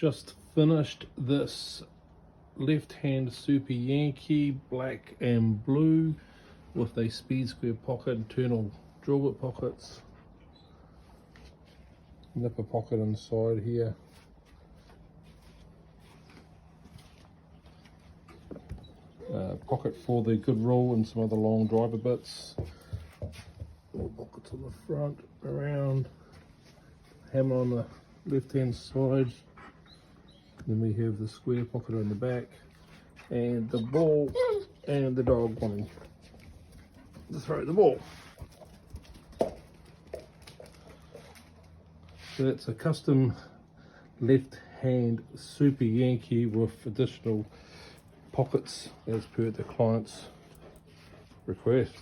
just finished this left-hand Super Yankee black and blue with a speed square pocket, internal drill bit pockets, nipper pocket inside here, pocket for the good roll and some other long driver bits, more pockets on the front, around, hammer on the left hand side. Then we have the square pocket on the back, and the ball, and the dog wanting to throw the ball. So that's a custom left hand Super Yankee with additional pockets as per the client's request.